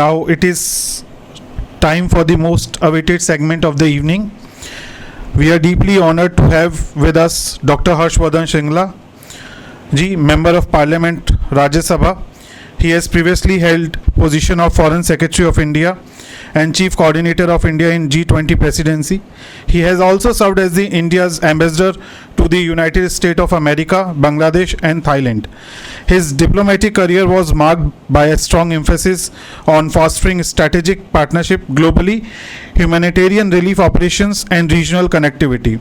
Now it is time for the most awaited segment of the evening. We are deeply honored to have with us Dr. Harshvardhan Shringla ji, Member of Parliament, Rajya Sabha. He has previously held position of Foreign Secretary of India and Chief Coordinator of India in G20 presidency. He has also served as the India's ambassador to the United States of America, Bangladesh and Thailand. His diplomatic career was marked by a strong emphasis on fostering strategic partnership globally, humanitarian relief operations and regional connectivity.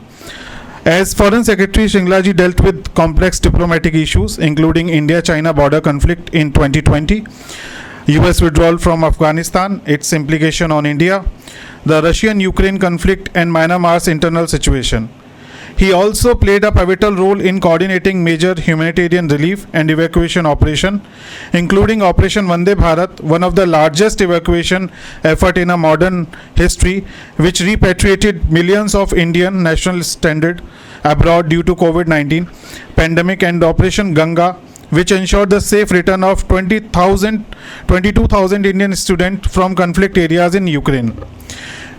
As Foreign Secretary, Shringla ji dealt with complex diplomatic issues including India-China border conflict in 2020, US withdrawal from Afghanistan, its implication on India, the Russian-Ukraine conflict and Myanmar's internal situation. He also played a pivotal role in coordinating major humanitarian relief and evacuation operation, including Operation Vande Bharat, one of the largest evacuation effort in a modern history, which repatriated millions of Indian nationals stranded abroad due to COVID-19 pandemic, and Operation Ganga, which ensured the safe return of 22,000 Indian students from conflict areas in Ukraine.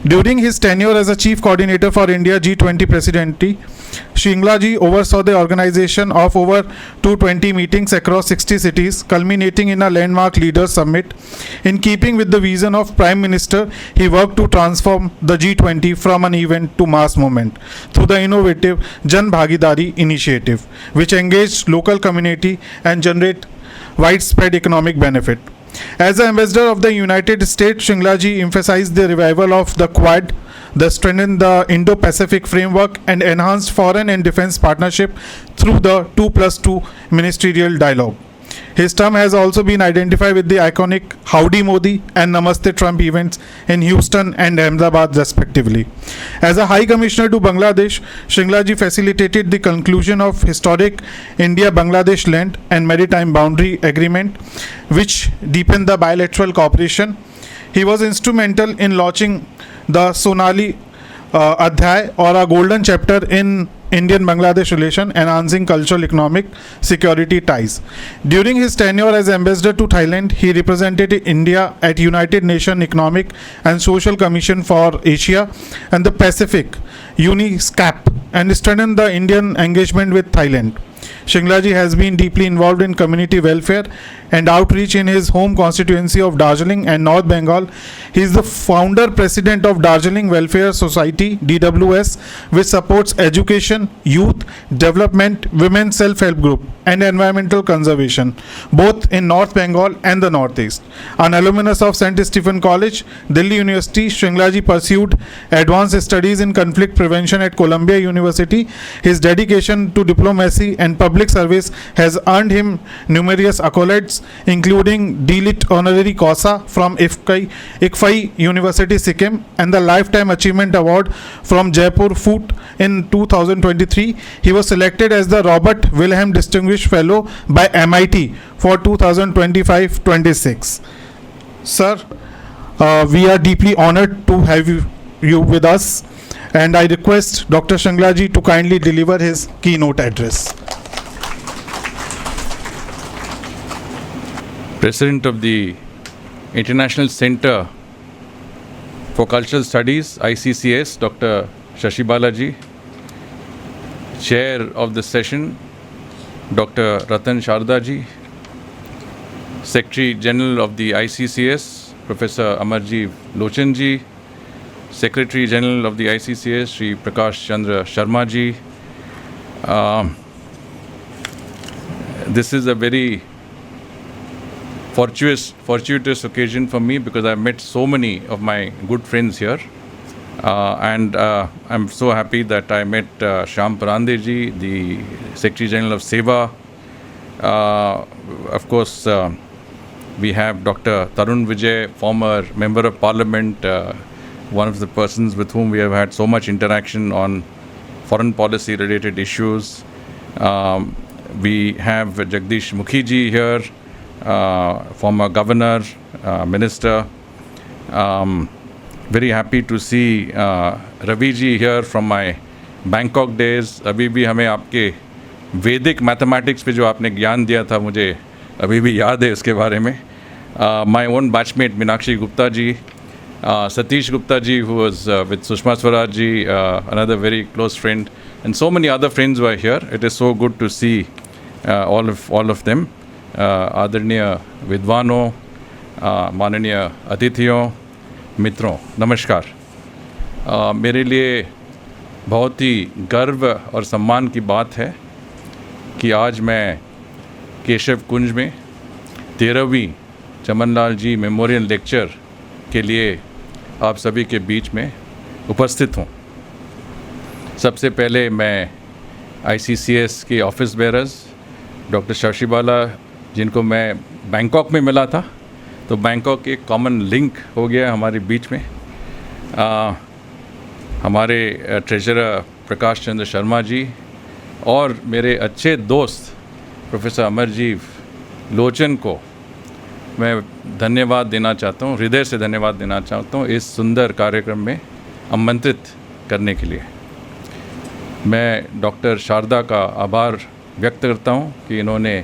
During his tenure as a Chief Coordinator for India G20 presidency, Shringla ji oversaw the organization of over 220 meetings across 60 cities, culminating in a landmark Leaders Summit. In keeping with the vision of Prime Minister, he worked to transform the G20 from an event to mass movement through the innovative Jan Bhagidari initiative, which engaged local community and generate widespread economic benefit. As the ambassador of the United States, Shringla ji emphasized the revival of the Quad, the strengthened the Indo-Pacific framework and enhanced foreign and defense partnership through the 2+2 ministerial dialogue. His term has also been identified with the iconic Howdy Modi and Namaste Trump events in Houston and Ahmedabad respectively. As a High Commissioner to Bangladesh, Shringla ji facilitated the conclusion of historic India-Bangladesh land and maritime boundary agreement, which deepened the bilateral cooperation. He was instrumental in launching the Sonali Adhyay, or a golden chapter in Indian-Bangladesh relation, enhancing cultural, economic, security ties. During his tenure as ambassador to Thailand, he represented India at United Nations Economic and Social Commission for Asia and the Pacific, UNESCAP, and strengthened the Indian engagement with Thailand. Shringla ji has been deeply involved in community welfare and outreach in his home constituency of Darjeeling and North Bengal. He is the founder president of Darjeeling Welfare Society (DWS), which supports education, youth development, women's self-help group, and environmental conservation, both in North Bengal and the Northeast. An alumnus of St. Stephen College, Delhi University, Shringla ji pursued advanced studies in conflict prevention at Columbia University. His dedication to diplomacy and public service has earned him numerous accolades, including D.Litt Honorary Causa from ICFAI University, Sikkim, and the Lifetime Achievement Award from Jaipur Fort in 2023. He was selected as the Robert Wilhelm Distinguished Fellow by MIT for 2025-26. Sir, we are deeply honored to have you with us, and I request Dr. Shringla ji to kindly deliver his keynote address. President of the International Center for Cultural Studies, ICCS, Dr. Shashi Balaji, Chair of the session, Dr. Ratan Sharda ji, Secretary General of the ICCS, Professor Amarjeev Lochan ji, Secretary General of the ICCS, Shri Prakash Chandra Sharma ji. This is a very fortuitous occasion for me because I've met so many of my good friends here, and I'm so happy that I met Shyam Parande ji, the Secretary General of SEWA. Of course, we have Dr. Tarun Vijay, former Member of Parliament, one of the persons with whom we have had so much interaction on foreign policy related issues. We have Jagdish Mukhi ji here, former governor, minister. Very happy to see Ravi ji here from my Bangkok days. अभी भी हमें आपके वैदिक mathematics पे जो आपने ज्ञान दिया था, मुझे अभी भी याद है उसके बारे में. my own batchmate Meenakshi Gupta ji, Satish Gupta ji, who was with Sushma Swaraj ji, another very close friend, and so many other friends were here. It is so good to see all of them. आदरणीय विद्वानों, माननीय अतिथियों, मित्रों, नमस्कार। मेरे लिए बहुत ही गर्व और सम्मान की बात है कि आज मैं केशव कुंज में 13वीं चमनलाल जी मेमोरियल लेक्चर के लिए आप सभी के बीच में उपस्थित हूँ। सबसे पहले मैं ICCS के ऑफिस बेरर्स डॉक्टर शशिबाला, जिनको मैं बैंकॉक में मिला था, तो बैंकॉक एक कॉमन लिंक हो गया हमारे बीच में। हमारे ट्रेजरर प्रकाश चंद्र शर्मा जी और मेरे अच्छे दोस्त प्रोफेसर अमरजीव लोचन को मैं धन्यवाद देना चाहता हूँ, हृदय से धन्यवाद देना चाहता हूँ इस सुंदर कार्यक्रम में आमंत्रित करने के लिए। मैं डॉक्टर शारदा का आभार व्यक्त करता हूँ कि इन्होंने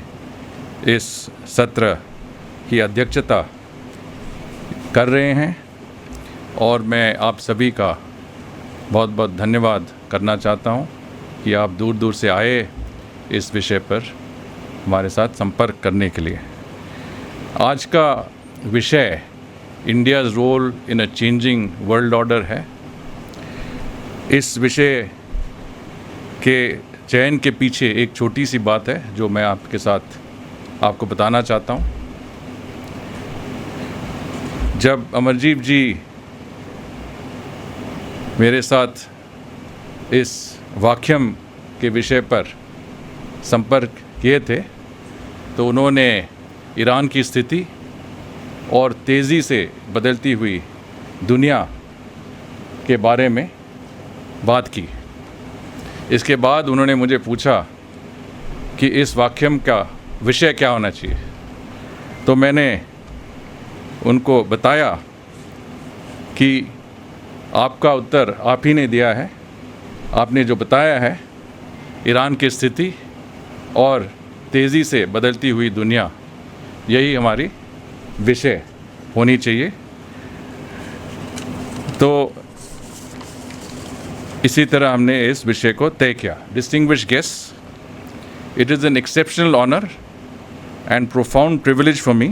इस सत्र की अध्यक्षता कर रहे हैं, और मैं आप सभी का बहुत बहुत धन्यवाद करना चाहता हूँ कि आप दूर दूर से आए इस विषय पर हमारे साथ संपर्क करने के लिए। आज का विषय India's role in a changing world order है। इस विषय के चयन के पीछे एक छोटी सी बात है जो मैं आपके साथ आपको बताना चाहता हूँ। जब अमरजीव जी मेरे साथ इस वाक्यम के विषय पर संपर्क किए थे, तो उन्होंने ईरान की स्थिति और तेज़ी से बदलती हुई दुनिया के बारे में बात की। इसके बाद उन्होंने मुझे पूछा कि इस वाक्यम का विषय क्या होना चाहिए, तो मैंने उनको बताया कि आपका उत्तर आप ही ने दिया है। आपने जो बताया है, ईरान की स्थिति और तेज़ी से बदलती हुई दुनिया, यही हमारी विषय होनी चाहिए। तो इसी तरह हमने इस विषय को तय किया। Distinguished guests, it is an exceptional honor and profound privilege for me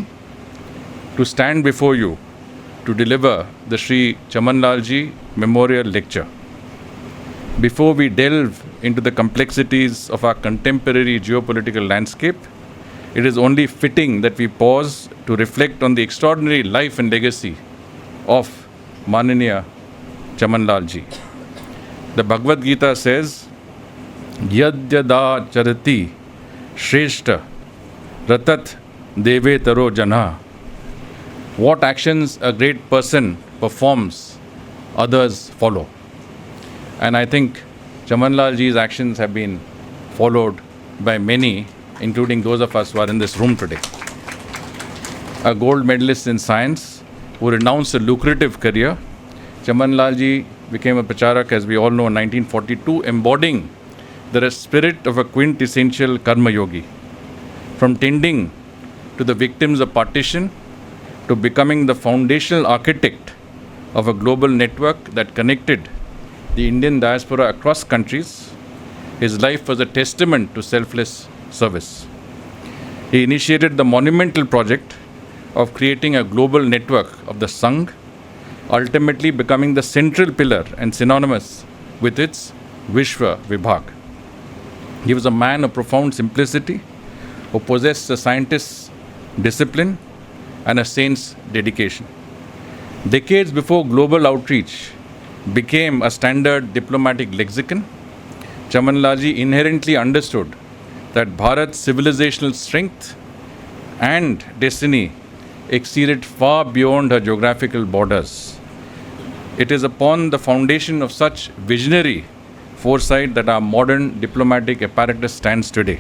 to stand before you to deliver the Sri Chamanlal Ji Memorial Lecture. Before we delve into the complexities of our contemporary geopolitical landscape, it is only fitting that we pause to reflect on the extraordinary life and legacy of Mananiya Chamanlal Ji. The Bhagavad Gita says, Yadyada charati shreshta ratat deve taro janha. What actions a great person performs, others follow. And I think Chamanlal Ji's actions have been followed by many, including those of us who are in this room today. A gold medalist in science who renounced a lucrative career, Chamanlal Ji became a pracharak, as we all know, in 1942, embodying the spirit of a quintessential karma yogi. From tending to the victims of partition to becoming the foundational architect of a global network that connected the Indian diaspora across countries, his life was a testament to selfless service. He initiated the monumental project of creating a global network of the Sangh, ultimately becoming the central pillar and synonymous with its Vishwa Vibhag. He was a man of profound simplicity who possessed a scientist's discipline and a saint's dedication. Decades before global outreach became a standard diplomatic lexicon, Chamanlal Ji inherently understood that Bharat's civilizational strength and destiny exceeded far beyond her geographical borders. It is upon the foundation of such visionary foresight that our modern diplomatic apparatus stands today.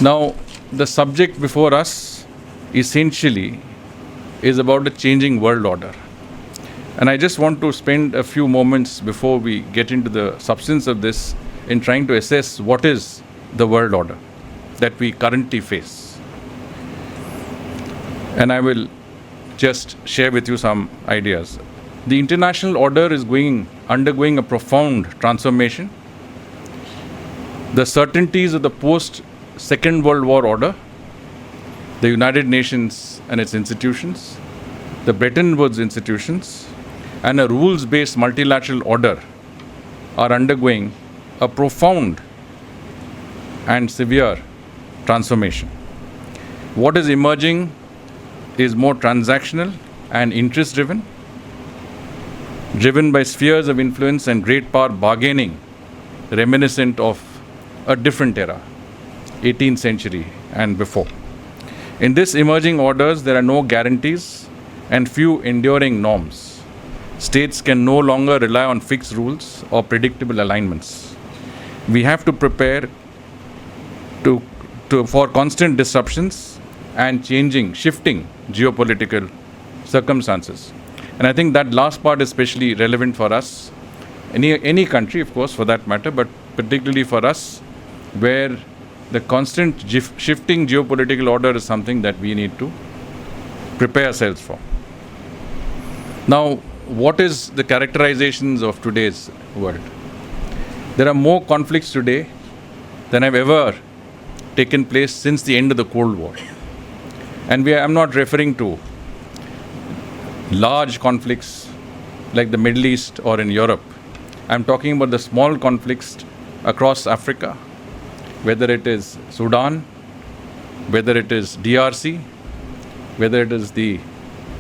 Now, the subject before us essentially is about the changing world order. And I just want to spend a few moments before we get into the substance of this in trying to assess what is the world order. that we currently face. And I will just share with you some ideas. The international order is undergoing a profound transformation. The certainties of the post-Second World War order, the United Nations and its institutions, the Bretton Woods institutions, and a rules-based multilateral order are undergoing a profound and severe transformation. What is emerging is more transactional and interest-driven, driven by spheres of influence and great power bargaining, reminiscent of a different era, 18th century and before. In this emerging orders, there are no guarantees and few enduring norms. States can no longer rely on fixed rules or predictable alignments. We have to prepare for constant disruptions and shifting geopolitical circumstances. And I think that last part is especially relevant for us, any country, of course, for that matter, but particularly for us, where the constant shifting geopolitical order is something that we need to prepare ourselves for. Now, what is the characterizations of today's world? There are more conflicts today than have ever taken place since the end of the Cold War. And I'm not referring to large conflicts like the Middle East or in Europe. I'm talking about the small conflicts across Africa, whether it is Sudan, whether it is DRC, whether it is the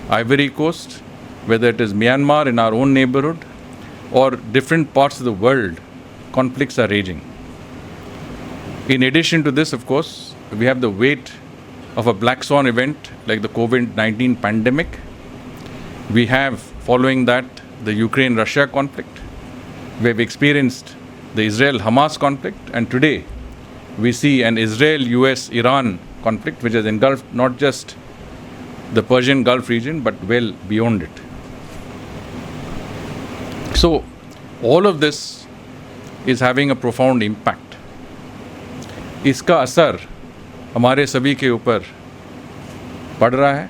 Ivory Coast, whether it is Myanmar in our own neighborhood, or different parts of the world, conflicts are raging. In addition to this, of course, we have the weight of a black swan event like the COVID-19 pandemic. We have, following that, the Ukraine-Russia conflict. We have experienced the Israel-Hamas conflict, and today we see an Israel-US-Iran conflict which has engulfed not just the Persian Gulf region but well beyond it. So all of this is having a profound impact. इसका असर हमारे सभी के ऊपर पड़ रहा है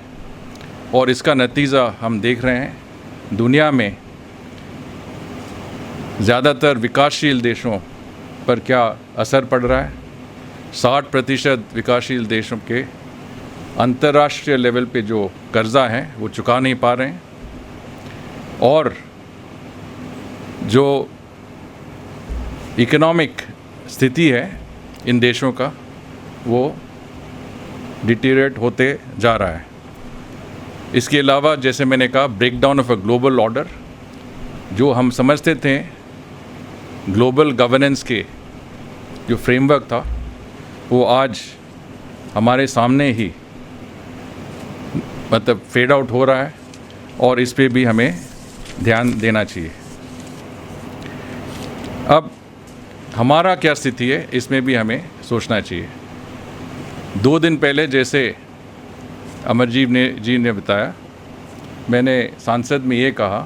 और इसका नतीजा हम देख रहे हैं दुनिया में ज़्यादातर विकासशील देशों पर क्या असर पड़ रहा है। 60% विकासशील देशों के अंतर्राष्ट्रीय लेवल पे जो कर्जा है वो चुका नहीं पा रहे हैं और जो इकोनॉमिक स्थिति है इन देशों का वो डिटीरिएट होते जा रहा है। इसके अलावा जैसे मैंने कहा breakdown of a global order, जो हम समझते थे ग्लोबल गवर्नेंस के जो फ्रेमवर्क था वो आज हमारे सामने ही मतलब फेड आउट हो रहा है और इस पे भी हमें ध्यान देना चाहिए। अब हमारा क्या स्थिति है इसमें भी हमें सोचना चाहिए। 2 दिन पहले जैसे अमरजीत जी ने बताया, मैंने सांसद में ये कहा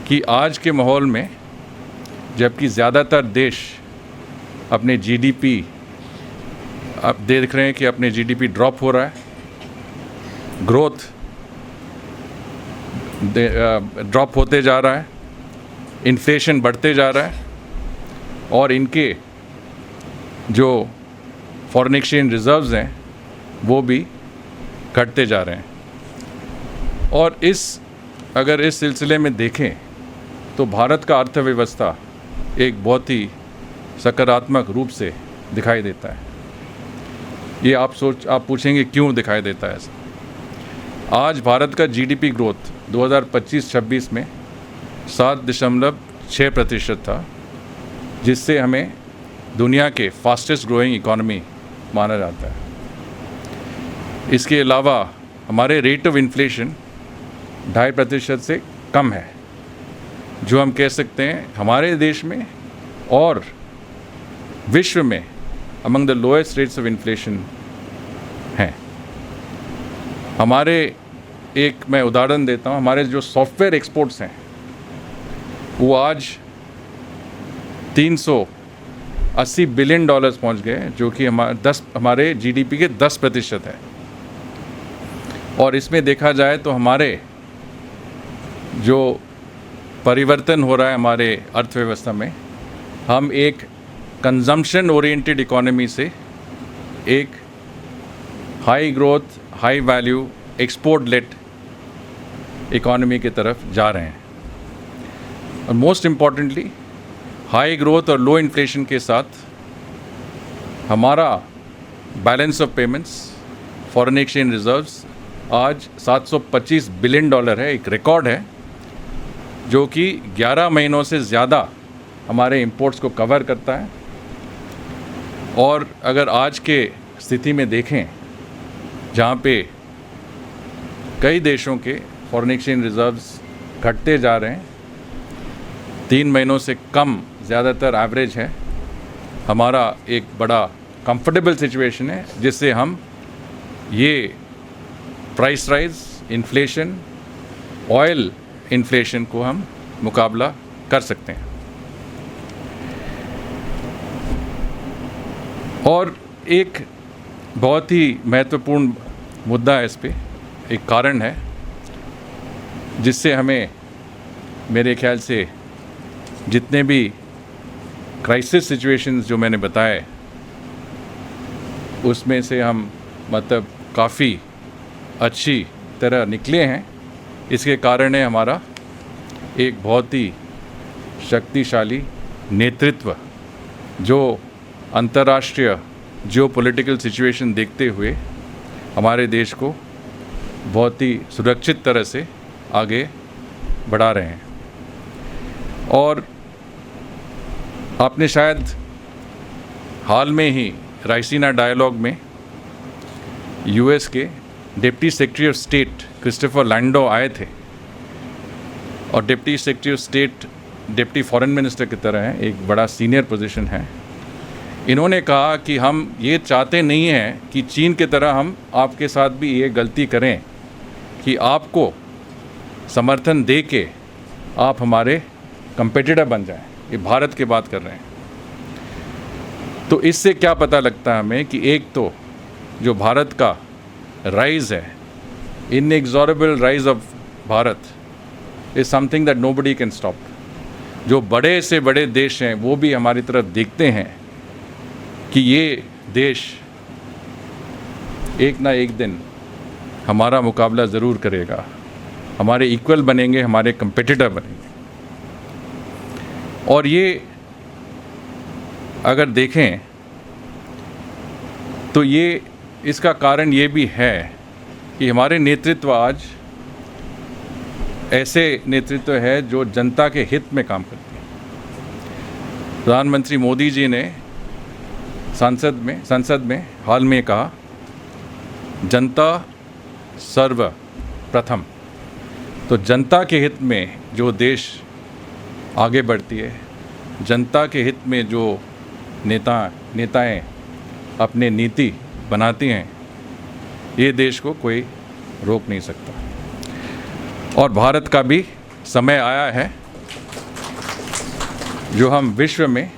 कि आज के माहौल में जबकि ज़्यादातर देश अपने जीडीपी अब देख रहे हैं कि अपने जीडीपी ड्रॉप हो रहा है, ग्रोथ ड्रॉप होते जा रहा है, इन्फ्लेशन बढ़ते जा रहा है और इनके जो फॉरेन एक्सचेंज रिजर्व्स हैं वो भी घटते जा रहे हैं। और अगर इस सिलसिले में देखें तो भारत का अर्थव्यवस्था एक बहुत ही सकारात्मक रूप से दिखाई देता है। ये आप पूछेंगे क्यों दिखाई देता है ऐसा। आज भारत का जीडीपी ग्रोथ 2025-26 में 7.6% था, जिससे हमें दुनिया के फास्टेस्ट ग्रोइंग इकोनॉमी माना जाता है। इसके अलावा हमारे रेट ऑफ इन्फ्लेशन 2.5% से कम है, जो हम कह सकते हैं हमारे देश में और विश्व में among the lowest rates of inflation हैं। मैं उदाहरण देता हूँ, हमारे जो सॉफ्टवेयर एक्सपोर्ट्स हैं वो आज 300 $80 बिलियन पहुंच गए, जो कि हमारे जीडीपी के 10% है। और इसमें देखा जाए तो हमारे जो परिवर्तन हो रहा है हमारे अर्थव्यवस्था में, हम एक कंजम्पशन ओरिएंटेड इकोनॉमी से एक high growth, high value, export led economy की तरफ जा रहे हैं। और मोस्ट इम्पॉर्टेंटली, हाई ग्रोथ और लो इन्फ्लेशन के साथ हमारा balance of payments, foreign exchange reserves आज $725 बिलियन है, एक रिकॉर्ड है, जो कि 11 महीनों से ज़्यादा हमारे इंपोर्ट्स को कवर करता है। और अगर आज के स्थिति में देखें, जहाँ पे कई देशों के फॉरेन एक्सचेंज रिजर्व्स घटते जा रहे हैं, 3 महीनों से कम ज़्यादातर एवरेज है, हमारा एक बड़ा कंफर्टेबल सिचुएशन है, जिससे हम ये price rise, inflation, oil inflation को हम मुकाबला कर सकते हैं। और एक बहुत ही महत्वपूर्ण मुद्दा है, इस पे एक कारण है जिससे हमें, मेरे ख्याल से जितने भी क्राइसिस सिचुएशंस जो मैंने बताए, उसमें से हम मतलब काफ़ी अच्छी तरह निकले हैं। इसके कारण है हमारा एक बहुत ही शक्तिशाली नेतृत्व, जो अंतर्राष्ट्रीय जियोपॉलिटिकल सिचुएशन देखते हुए हमारे देश को बहुत ही सुरक्षित तरह से आगे बढ़ा रहे हैं। और आपने शायद हाल में ही राइसीना डायलॉग में यूएस के deputy secretary of state Christopher Landau आए थे, और deputy secretary of state deputy foreign minister की तरह हैं, एक बड़ा सीनियर पोजीशन है। इन्होंने कहा कि हम ये चाहते नहीं हैं कि चीन की तरह हम आपके साथ भी ये गलती करें कि आपको समर्थन दे के आप हमारे कंपेटिटर बन जाएं। ये भारत की बात कर रहे हैं। तो इससे क्या पता लगता है हमें कि एक तो जो भारत का राइज है, inexorable rise of Bharat is something that nobody can stop. जो बड़े से बड़े देश हैं वो भी हमारी तरफ देखते हैं कि ये देश एक ना एक दिन हमारा मुकाबला ज़रूर करेगा, हमारे इक्वल बनेंगे, हमारे कंपेटिटर बनेंगे। और ये अगर देखें तो ये इसका कारण ये भी है कि हमारे नेतृत्व आज ऐसे नेतृत्व है जो जनता के हित में काम करते हैं। प्रधानमंत्री मोदी जी ने संसद में हाल में कहा, जनता सर्वप्रथम। तो जनता के हित में जो देश आगे बढ़ती है, जनता के हित में जो नेताएं अपने नीति बनाती हैं, ये देश को कोई रोक नहीं सकता। और भारत का भी समय आया है जो हम विश्व में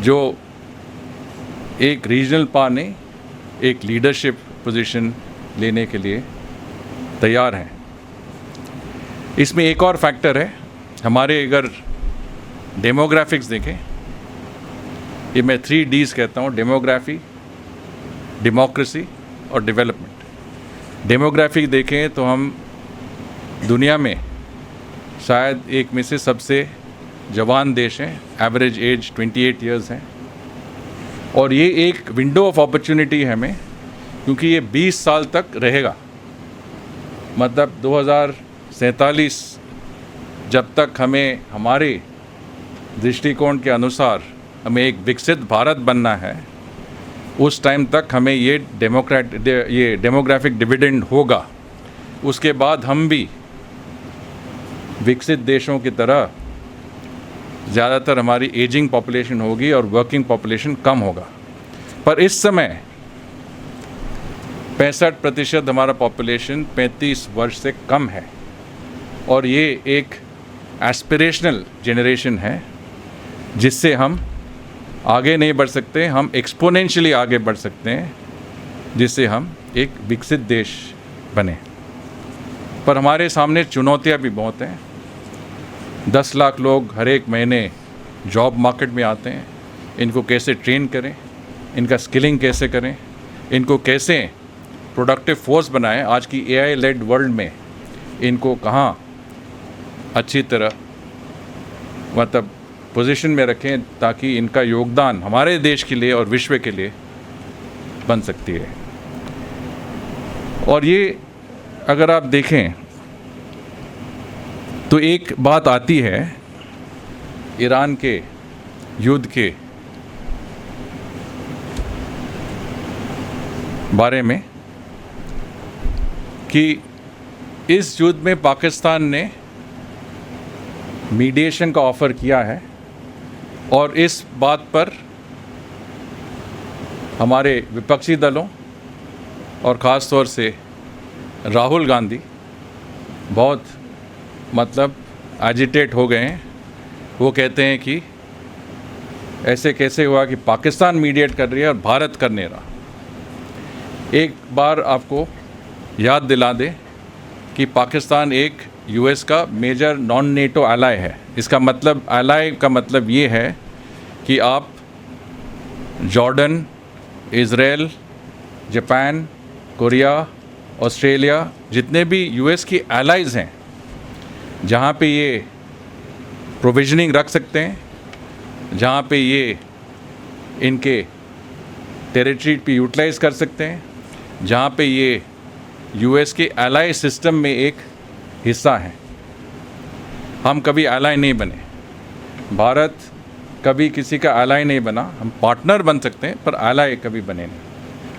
जो एक रीजनल पावर नहीं, एक लीडरशिप पोजीशन लेने के लिए तैयार हैं। इसमें एक और फैक्टर है, हमारे अगर डेमोग्राफिक्स देखें, ये मैं 3 Ds कहता हूँ, डेमोग्राफी, डेमोक्रेसी और डेवलपमेंट। डेमोग्राफी देखें तो हम दुनिया में शायद एक में से सबसे जवान देश हैं, एवरेज एज 28 इयर्स है। और ये एक विंडो ऑफ अपॉर्चुनिटी है हमें, क्योंकि ये 20 साल तक रहेगा। मतलब 2047 जब तक हमें हमारे दृष्टिकोण के अनुसार हमें एक विकसित भारत बनना है, उस टाइम तक हमें ये डेमोग्राफिक डिविडेंड होगा। उसके बाद हम भी विकसित देशों की तरह ज़्यादातर हमारी एजिंग पॉपुलेशन होगी और वर्किंग पॉपुलेशन कम होगा। पर इस समय 65% हमारा पॉपुलेशन 35 वर्ष से कम है, और ये एक एस्पिरेशनल जनरेशन है जिससे हम आगे नहीं बढ़ सकते, हम एक्सपोनेंशियली आगे बढ़ सकते हैं, जिससे हम एक विकसित देश बने। पर हमारे सामने चुनौतियां भी बहुत हैं। 10 लाख लोग हर एक महीने जॉब मार्केट में आते हैं, इनको कैसे ट्रेन करें, इनका स्किलिंग कैसे करें, इनको कैसे प्रोडक्टिव फोर्स बनाएं। आज की AI लेड वर्ल्ड में इनको कहाँ अच्छी तरह मतलब पोजीशन में रखें ताकि इनका योगदान हमारे देश के लिए और विश्व के लिए बन सकती है। और ये अगर आप देखें तो एक बात आती है ईरान के युद्ध के बारे में कि इस युद्ध में पाकिस्तान ने मीडिएशन का ऑफ़र किया है और इस बात पर हमारे विपक्षी दलों और ख़ास तौर से राहुल गांधी बहुत मतलब एजिटेट हो गए हैं। वो कहते हैं कि ऐसे कैसे हुआ कि पाकिस्तान मीडिएट कर रही है और भारत कर नहीं रहा। एक बार आपको याद दिला दें कि पाकिस्तान एक US का मेजर नॉन नेटो एलाय है। इसका मतलब एलाय का मतलब ये है कि आप Jordan, Israel, Japan, Korea, Australia जितने भी US की एलाइज़ हैं जहाँ पे ये प्रोविजनिंग रख सकते हैं, जहाँ पे ये इनके टेरिटरी पे यूटिलाइज़ कर सकते हैं, जहाँ पे ये US के एलाय सिस्टम में एक हिस्सा है। हम कभी एलाय नहीं बने, भारत कभी किसी का एलाय नहीं बना। हम पार्टनर बन सकते हैं पर एलाय कभी बने नहीं,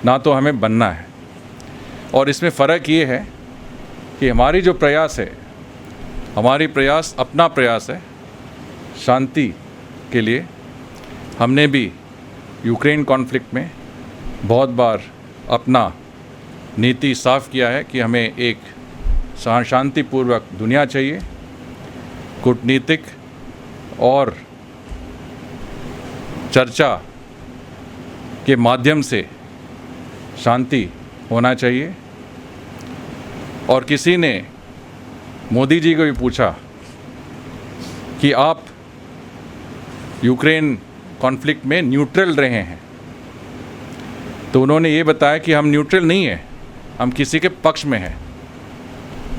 ना तो हमें बनना है। और इसमें फ़र्क ये है कि हमारी जो प्रयास है, हमारी प्रयास अपना प्रयास है शांति के लिए। हमने भी यूक्रेन कॉन्फ्लिक्ट में बहुत बार अपना नीति साफ किया है कि हमें एक शांतिपूर्वक दुनिया चाहिए, कूटनीतिक और चर्चा के माध्यम से शांति होना चाहिए। और किसी ने मोदी जी को भी पूछा कि आप यूक्रेन कॉन्फ्लिक्ट में न्यूट्रल रहे हैं, तो उन्होंने ये बताया कि हम न्यूट्रल नहीं हैं, हम किसी के पक्ष में हैं,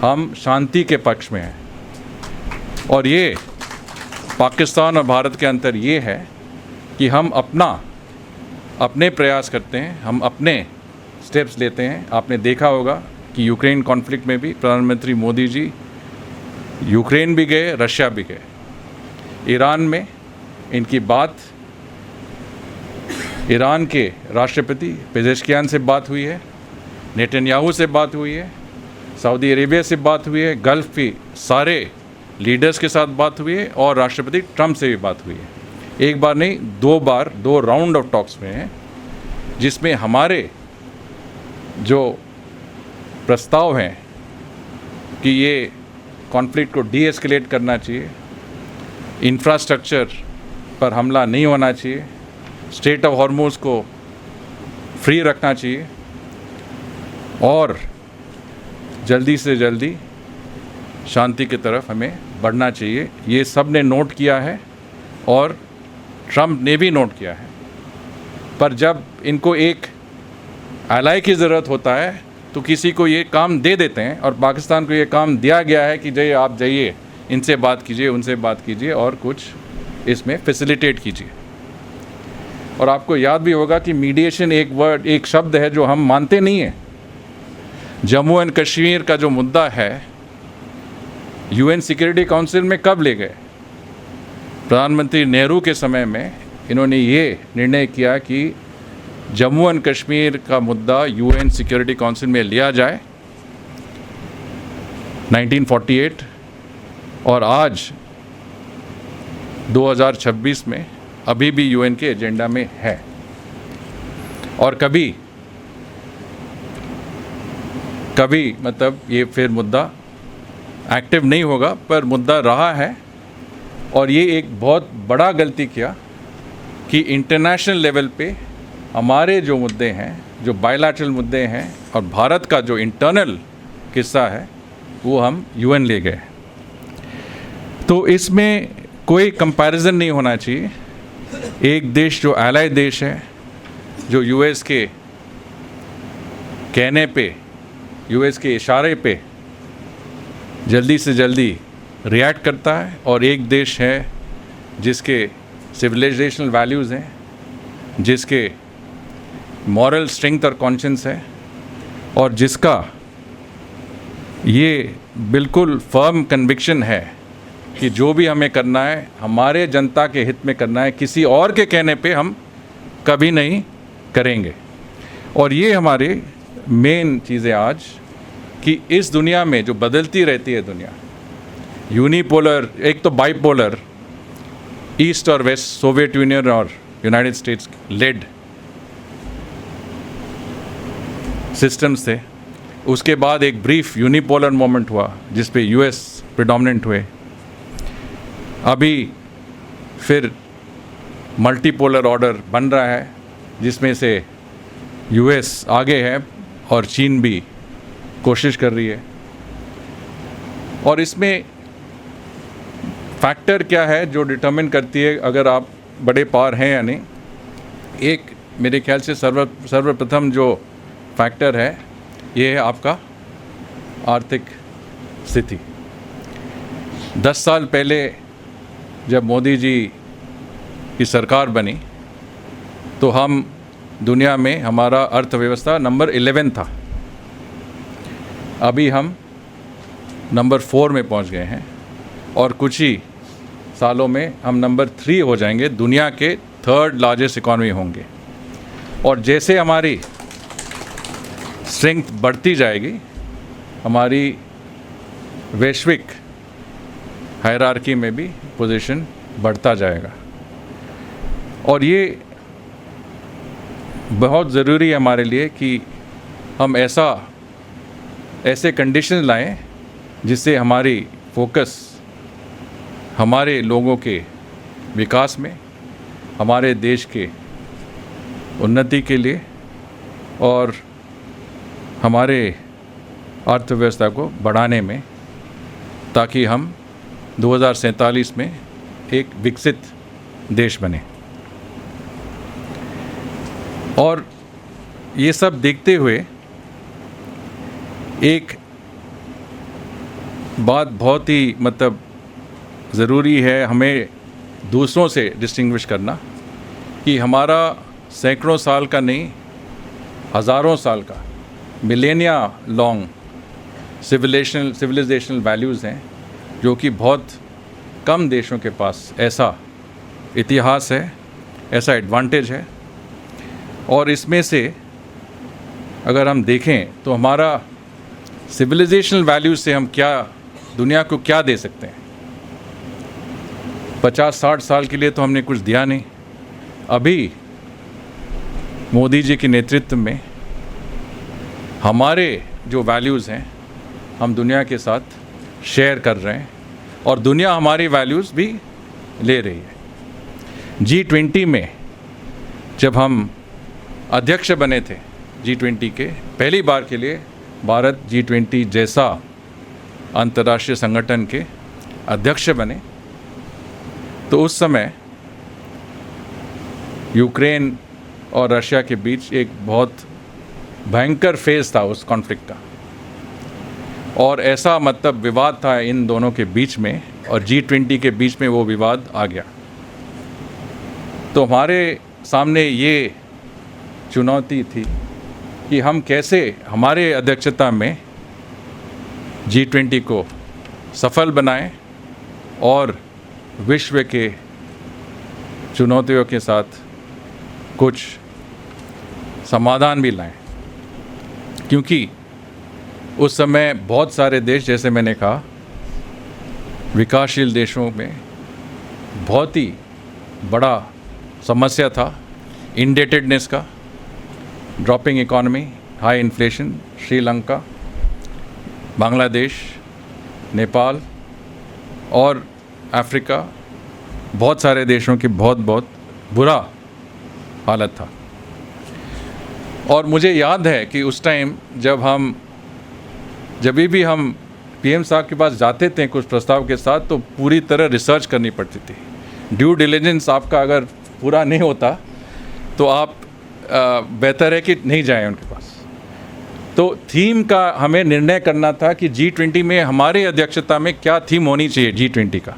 हम शांति के पक्ष में हैं। और ये पाकिस्तान और भारत के अंतर ये है कि हम अपने प्रयास करते हैं, हम अपने स्टेप्स लेते हैं। आपने देखा होगा कि यूक्रेन कॉन्फ्लिक्ट में भी प्रधानमंत्री मोदी जी यूक्रेन भी गए, रशिया भी गए। ईरान में इनकी बात ईरान के राष्ट्रपति पेजेश्कियान से बात हुई है, नेतन्याहू से बात हुई है, सऊदी अरेबिया से बात हुई है, गल्फ़ के सारे लीडर्स के साथ बात हुई है और राष्ट्रपति ट्रंप से भी बात हुई है। एक बार नहीं, 2 बार, 2 राउंड ऑफ टॉक्स में हैं, जिसमें हमारे जो प्रस्ताव हैं कि ये कॉन्फ्लिक्ट को डी एस्केलेट करना चाहिए, इंफ्रास्ट्रक्चर पर हमला नहीं होना चाहिए, स्ट्रेट ऑफ हॉर्मुज़ को फ्री रखना चाहिए और जल्दी से जल्दी शांति की तरफ हमें बढ़ना चाहिए। ये सब ने नोट किया है और ट्रंप ने भी नोट किया है। पर जब इनको एक एलाय की ज़रूरत होता है तो किसी को ये काम दे देते हैं, और पाकिस्तान को ये काम दिया गया है कि जाइए, आप जाइए, इनसे बात कीजिए, उनसे बात कीजिए और कुछ इसमें फैसिलिटेट कीजिए। और आपको याद भी होगा कि मीडिएशन एक शब्द है जो हम मानते नहीं हैं। जम्मू एंड कश्मीर का जो मुद्दा है UN सिक्योरिटी काउंसिल में कब ले गए? प्रधानमंत्री नेहरू के समय में इन्होंने ये निर्णय किया कि जम्मू एंड कश्मीर का मुद्दा UN सिक्योरिटी काउंसिल में लिया जाए 1948, और आज 2026 में अभी भी UN के एजेंडा में है। और कभी मतलब ये फिर मुद्दा एक्टिव नहीं होगा, पर मुद्दा रहा है। और ये एक बहुत बड़ा गलती किया कि इंटरनेशनल लेवल पे हमारे जो मुद्दे हैं, जो बायलैटरल मुद्दे हैं और भारत का जो इंटरनल किस्सा है वो हम यूएन ले गए। तो इसमें कोई कंपैरिजन नहीं होना चाहिए। एक देश जो एलाइड देश है, जो यूएस के कहने पे, यूएस के इशारे पे जल्दी से जल्दी रिएक्ट करता है, और एक देश है जिसके सिविलाइजेशनल वैल्यूज़ हैं, जिसके मॉरल स्ट्रेंथ और कॉन्शियंस है, और जिसका ये बिल्कुल फर्म कन्विक्शन है कि जो भी हमें करना है हमारे जनता के हित में करना है, किसी और के कहने पे हम कभी नहीं करेंगे। और ये हमारे मेन चीज़ें आज कि इस दुनिया में जो बदलती रहती है दुनिया, यूनिपोलर, एक तो बाइपोलर, ईस्ट और वेस्ट, सोवियत यूनियन और यूनाइटेड स्टेट्स लेड सिस्टम्स थे। उसके बाद एक ब्रीफ यूनिपोलर मोमेंट हुआ जिस पे यूएस प्रिडोमिनेंट हुए। अभी फिर मल्टीपोलर ऑर्डर बन रहा है जिसमें से यूएस आगे है और चीन भी कोशिश कर रही है। और इसमें फैक्टर क्या है जो डिटरमिन करती है अगर आप बड़े पावर हैं या नहीं? एक मेरे ख्याल से सर्वप्रथम जो फैक्टर है ये है आपका आर्थिक स्थिति। 10 साल पहले जब मोदी जी की सरकार बनी तो हम दुनिया में, हमारा अर्थव्यवस्था नंबर 11 था। अभी हम नंबर 4 में पहुंच गए हैं और कुछ ही सालों में हम नंबर 3 हो जाएंगे, दुनिया के 3rd लार्जेस्ट इकॉनमी होंगे। और जैसे हमारी स्ट्रेंथ बढ़ती जाएगी, हमारी वैश्विक हायरार्की में भी पोजीशन बढ़ता जाएगा। और ये बहुत ज़रूरी है हमारे लिए कि हम ऐसे कंडीशन लाएं जिससे हमारी फोकस हमारे लोगों के विकास में, हमारे देश के उन्नति के लिए और हमारे अर्थव्यवस्था को बढ़ाने में, ताकि हम 2047 में एक विकसित देश बने। और ये सब देखते हुए एक बात बहुत ही ज़रूरी है हमें दूसरों से डिस्टिंग्विश करना कि हमारा सैकड़ों साल का नहीं, हज़ारों साल का, मिलेनिया लॉन्ग सिविलाइजेशनल वैल्यूज़ हैं जो कि बहुत कम देशों के पास ऐसा इतिहास है, ऐसा एडवांटेज है। और इसमें से अगर हम देखें तो हमारा सिविलाइजेशनल वैल्यूज़ से हम क्या दुनिया को क्या दे सकते हैं? 50-60 साल के लिए तो हमने कुछ दिया नहीं। अभी मोदी जी के नेतृत्व में हमारे जो वैल्यूज़ हैं हम दुनिया के साथ शेयर कर रहे हैं और दुनिया हमारी वैल्यूज़ भी ले रही है। G20 में जब हम अध्यक्ष बने थे G20 के, पहली बार के लिए भारत G20 जैसा अंतर्राष्ट्रीय संगठन के अध्यक्ष बने, तो उस समय यूक्रेन और रशिया के बीच एक बहुत भयंकर फेज़ था उस कॉन्फ्लिक्ट का, और ऐसा विवाद था इन दोनों के बीच में, और G20 के बीच में वो विवाद आ गया। तो हमारे सामने ये चुनौती थी कि हम कैसे हमारे अध्यक्षता में G20 को सफल बनाएं और विश्व के चुनौतियों के साथ कुछ समाधान भी लाएं। क्योंकि उस समय बहुत सारे देश, जैसे मैंने कहा, विकासशील देशों में बहुत ही बड़ा समस्या था इंडेटेडनेस का, dropping economy, high inflation. Sri Lanka, Bangladesh, Nepal और अफ्रीका, बहुत सारे देशों की बहुत बुरा हालत था। और मुझे याद है कि उस टाइम जब भी हम पीएम साहब के पास जाते थे कुछ प्रस्ताव के साथ, तो पूरी तरह रिसर्च करनी पड़ती थी। ड्यू डिलिजेंस आपका अगर पूरा नहीं होता तो आप बेहतर है कि नहीं जाएं उनके पास। तो थीम का हमें निर्णय करना था कि G20 में हमारी अध्यक्षता में क्या थीम होनी चाहिए G20 का।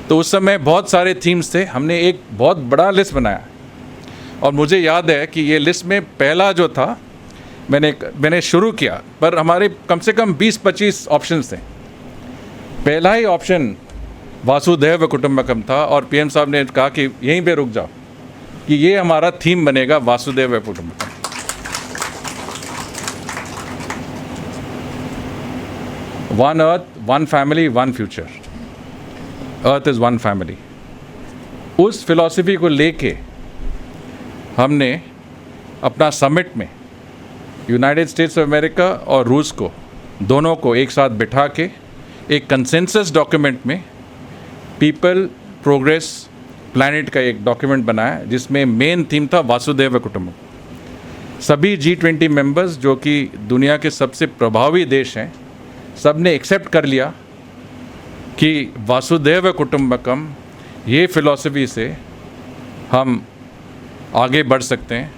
तो उस समय बहुत सारे थीम्स थे, हमने एक बहुत बड़ा लिस्ट बनाया और मुझे याद है कि ये लिस्ट में पहला जो था मैंने शुरू किया, पर हमारे कम से कम 20-25 ऑप्शंस थे। पहला ही ऑप्शन वासुदेव कुटुंबकम था और पीएम साहब ने कहा कि यहीं पे रुक जाओ, कि ये हमारा थीम बनेगा Vasudhaiva Kutumbakam. One earth, one family, one future. Earth is one family. उस फिलॉसफी को लेके हमने अपना समिट में यूनाइटेड स्टेट्स ऑफ अमेरिका और रूस को दोनों को एक साथ बिठा के एक कंसेंसस डॉक्यूमेंट में पीपल, प्रोग्रेस, प्लैनेट का एक डॉक्यूमेंट बनाया जिसमें मेन थीम था वासुदेव कुटुंबकम। सभी G20 मेंबर्स जो कि दुनिया के सबसे प्रभावी देश हैं, सब ने एक्सेप्ट कर लिया कि वासुदेव कुटुंबकम ये फिलॉसफी से हम आगे बढ़ सकते हैं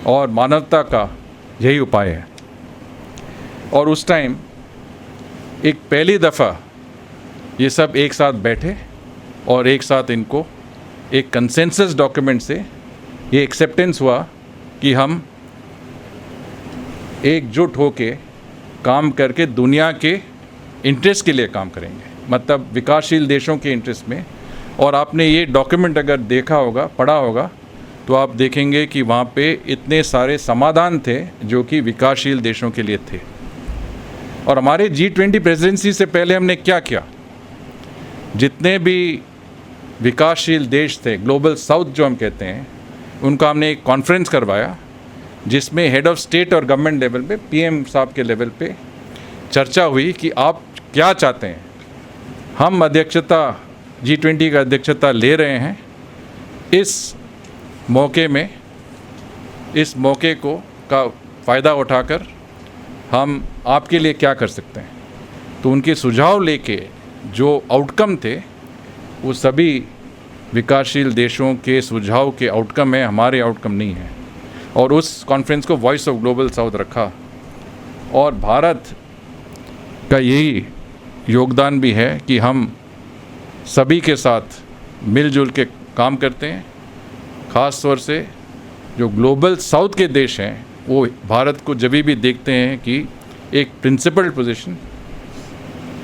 और मानवता का यही उपाय है। और उस टाइम एक पहली दफ़ा ये सब एक साथ बैठे और एक साथ इनको एक कंसेंसस डॉक्यूमेंट से ये एक्सेप्टेंस हुआ कि हम एकजुट होके काम करके दुनिया के इंटरेस्ट के लिए काम करेंगे, मतलब विकासशील देशों के इंटरेस्ट में। और आपने ये डॉक्यूमेंट अगर देखा होगा, पढ़ा होगा, तो आप देखेंगे कि वहाँ पे इतने सारे समाधान थे जो कि विकासशील देशों के लिए थे। और हमारे G20 प्रेसिडेंसी से पहले हमने क्या किया, जितने भी विकासशील देश थे, ग्लोबल साउथ जो हम कहते हैं, उनका हमने एक कॉन्फ्रेंस करवाया जिसमें हेड ऑफ स्टेट और गवर्नमेंट लेवल पे, पीएम साहब के लेवल पे चर्चा हुई कि आप क्या चाहते हैं। हम अध्यक्षता G20 का अध्यक्षता ले रहे हैं, इस मौके को का फ़ायदा उठाकर हम आपके लिए क्या कर सकते हैं। तो उनके सुझाव लेके जो आउटकम थे वो सभी विकासशील देशों के सुझाव के आउटकम है, हमारे आउटकम नहीं है। और उस कॉन्फ्रेंस को वॉइस ऑफ ग्लोबल साउथ रखा और भारत का यही योगदान भी है कि हम सभी के साथ मिलजुल के काम करते हैं। ख़ास तौर से जो ग्लोबल साउथ के देश हैं वो भारत को जब भी देखते हैं कि एक प्रिंसिपल्ड पोजीशन,